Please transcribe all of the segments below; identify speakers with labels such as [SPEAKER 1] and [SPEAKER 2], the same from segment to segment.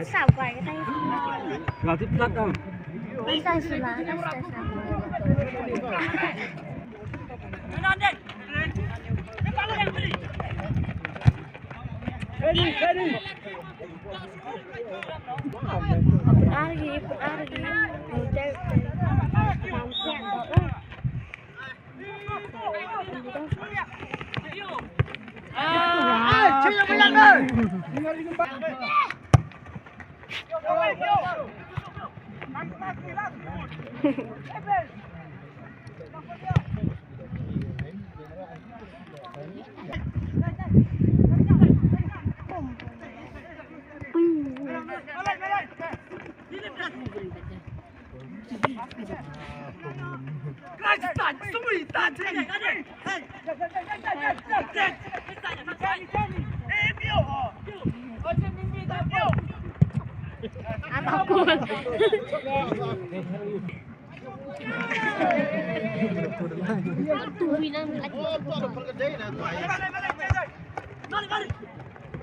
[SPEAKER 1] Sao quay cái tay
[SPEAKER 2] Là tiếp đất không?
[SPEAKER 1] Bây giờ xử lá nó sẽ sao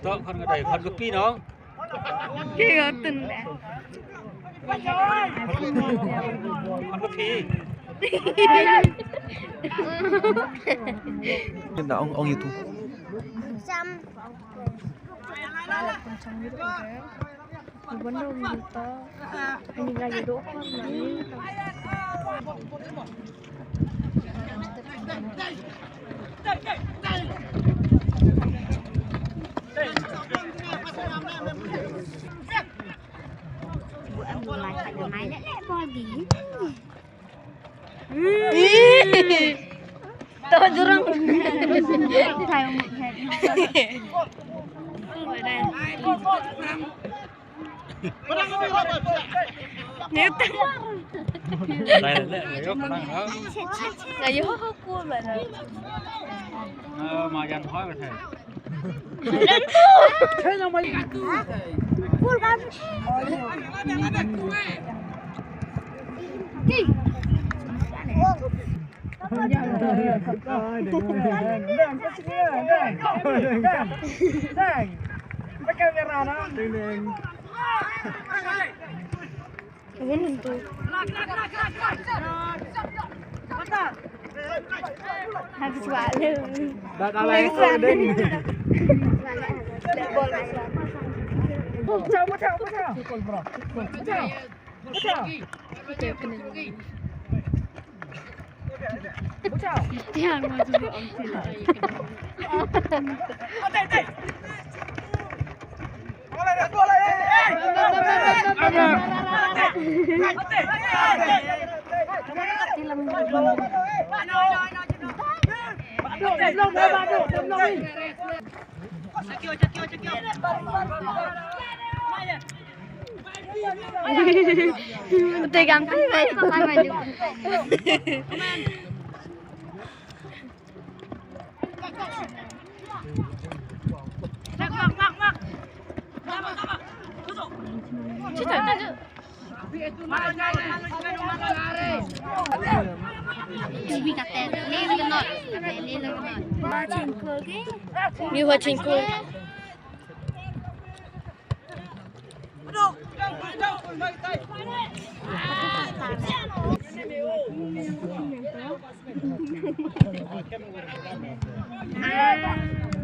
[SPEAKER 2] Đó, con cái này con cái nó.
[SPEAKER 1] Kia từng nè.
[SPEAKER 2] Con cái phi.
[SPEAKER 3] Nên là ông YouTube.
[SPEAKER 1] Vẫn đâu mà to. Anh ra gì đỗ con này. Mày lại coi gì? Tôi durung. Thay một head. Ở đây. Nếu tăng.
[SPEAKER 2] Đây là gốc đang đó.
[SPEAKER 1] Là vô cua vậy rồi.
[SPEAKER 2] Mà dàn hỏi mà thầy.
[SPEAKER 1] Thế nào mày? Cua lắm. Đi. Habis balik.
[SPEAKER 3] Dah lain ding.
[SPEAKER 1] Bocah. Jangan mau dulu om Tegang Như hoa trình cô.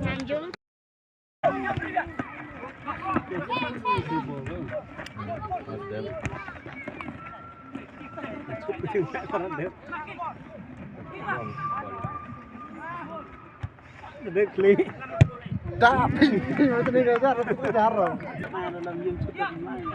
[SPEAKER 1] Lanjut.
[SPEAKER 3] Dah ping macam ni dah dah jarang. Dalam game sudah main.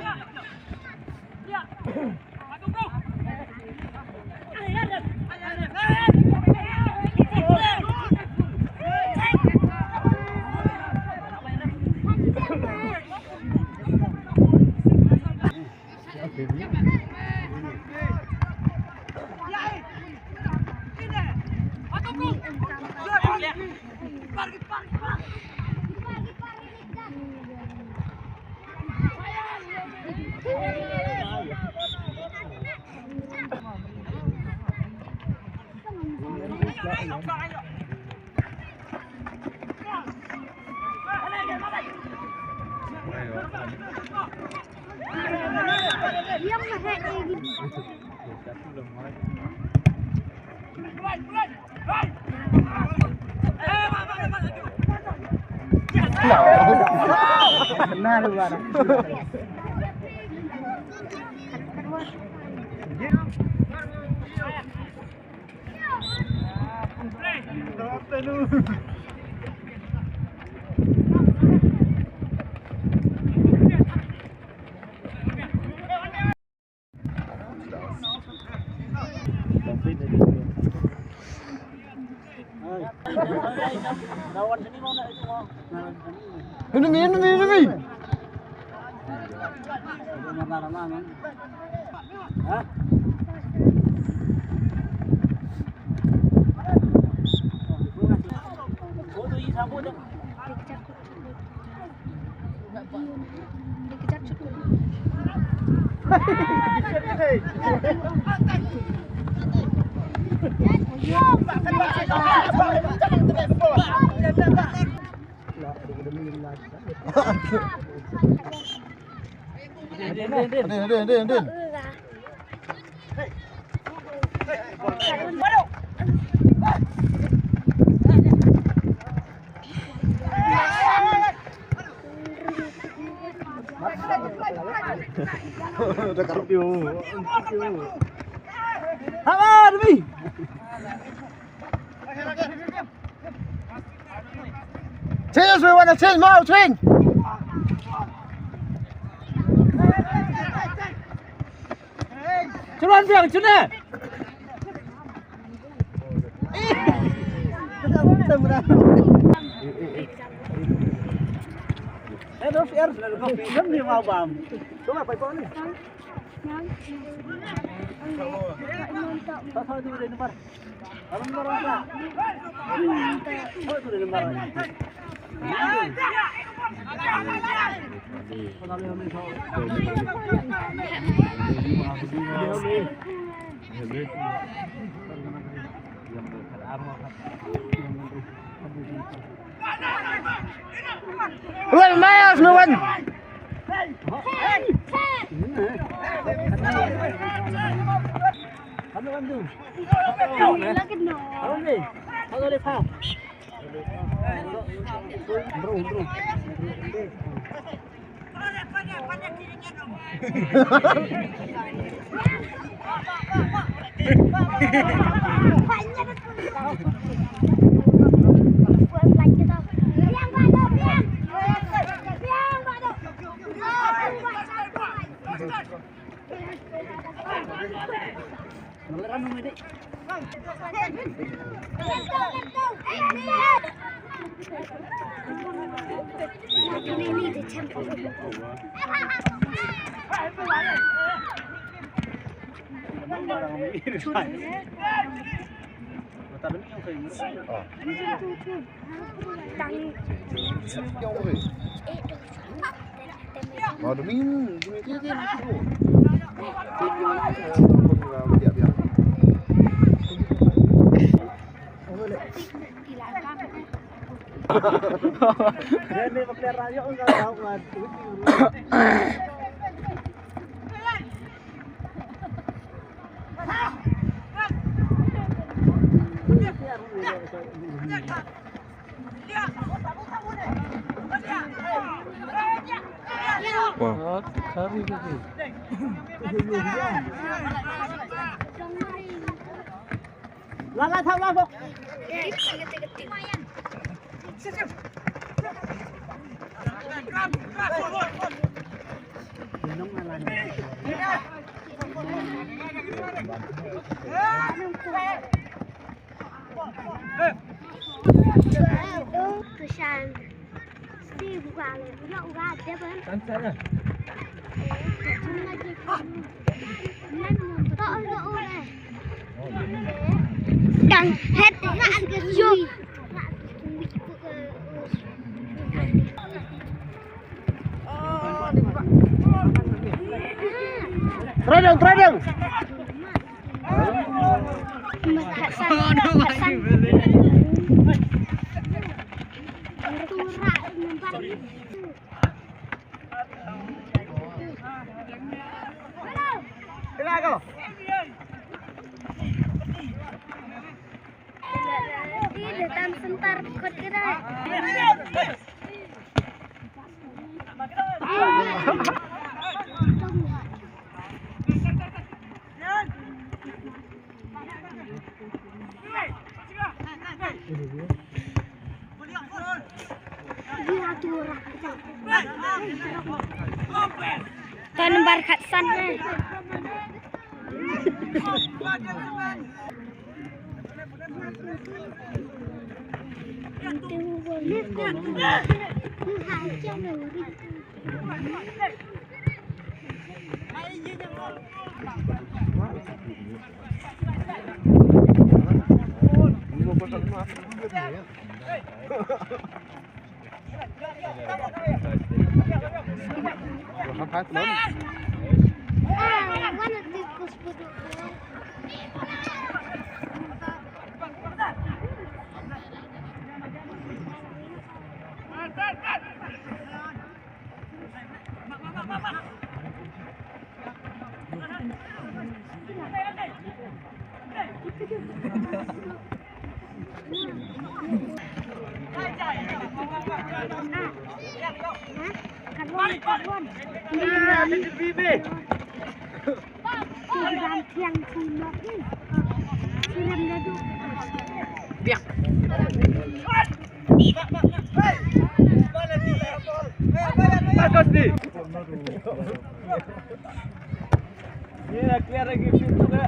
[SPEAKER 3] Nah, lu mana? Ini. Hah? Din. Udah karpio. Halo, Demi. Change, we want to change more, change. Cuman biang, cuna. Terus biar belum dia mau bam. Coba apa itu nih? Tak tahu itu di nomor. Kalau nomor apa? Oh itu di nomor. Well, Miles, no one. Mau demi dia masuk. Ini pakai rayo enggak tahu mati. Wah, kari gitu. Lala thao la kok.
[SPEAKER 4] Đang hết ngạn cái chuông.
[SPEAKER 3] Trading.
[SPEAKER 4] Sebentar, kau kira. Tuan lembar kat sana.
[SPEAKER 2] Clear lagi pintu ke?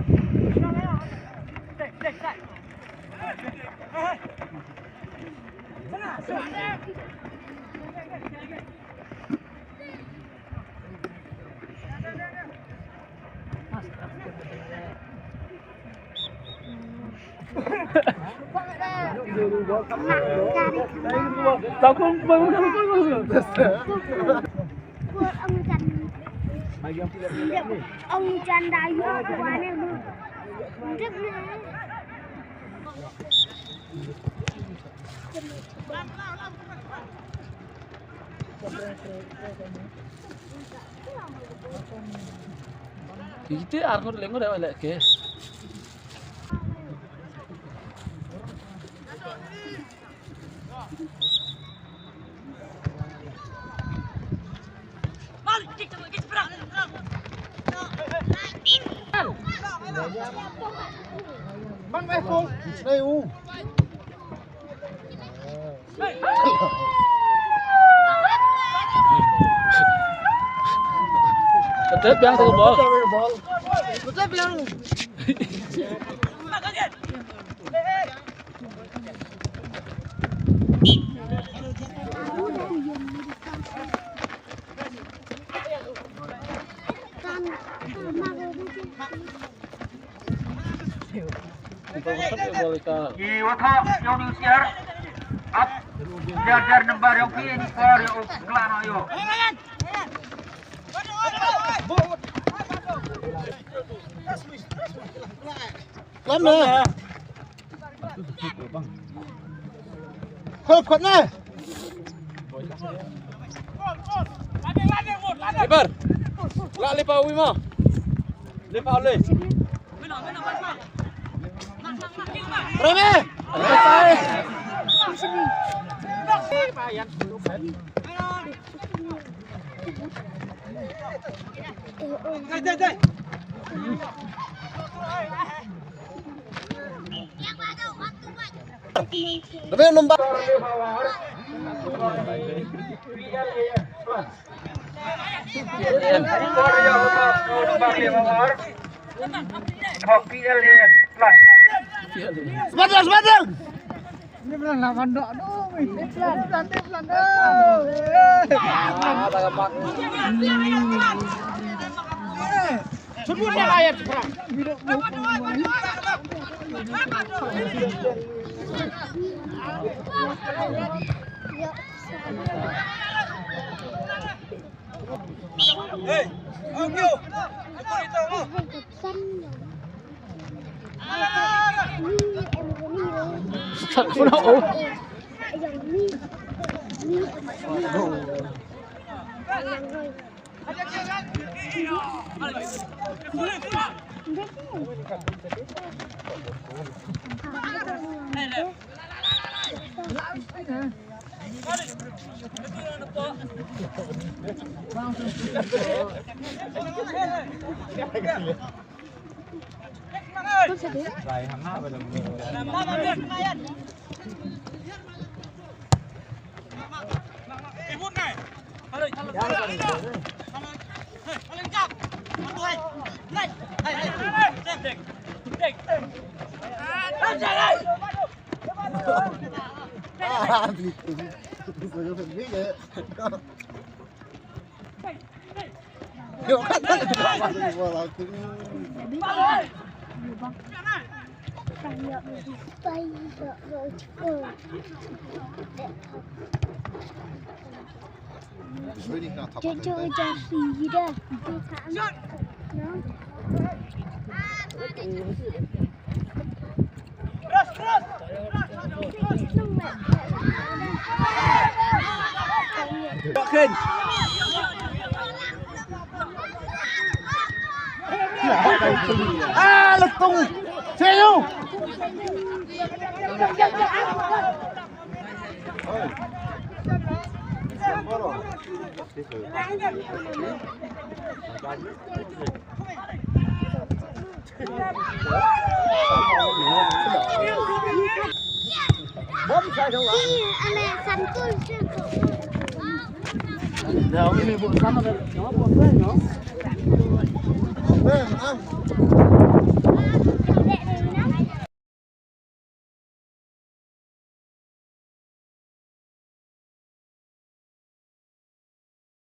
[SPEAKER 4] Ông Trần Đại Hoa của anh em luôn. Rất
[SPEAKER 5] Itu aku lengo dah balik ke.
[SPEAKER 3] Bắn vé không? Đây u.
[SPEAKER 5] Ketep yang tu bol.
[SPEAKER 3] Ketep yang.
[SPEAKER 2] Jiwata yang diusir. Up. Jar nembar yang ini for yang kelana yo.
[SPEAKER 3] Lắm nè. Khớp khẩn nè.
[SPEAKER 5] Lebar. Lak lepas Wima. Lepas oleh.
[SPEAKER 3] Rame. Rame nombor. Sebentar, sebentar. Ini pelan lah mandok dong. Pelan dong. Sebutnya ayat perang. Hey, Ogyo.
[SPEAKER 5] Thật có đâu. Lại hàng ngã vào đồng.
[SPEAKER 4] Chơi trò gì đó.
[SPEAKER 5] Bạc khen.
[SPEAKER 3] Lực tung xe vô. Bấm sai đâu ạ?
[SPEAKER 4] Anh này sẵn tôi sẽ
[SPEAKER 3] Đâu, ini buat sana, nó buat saya, no? Ăn.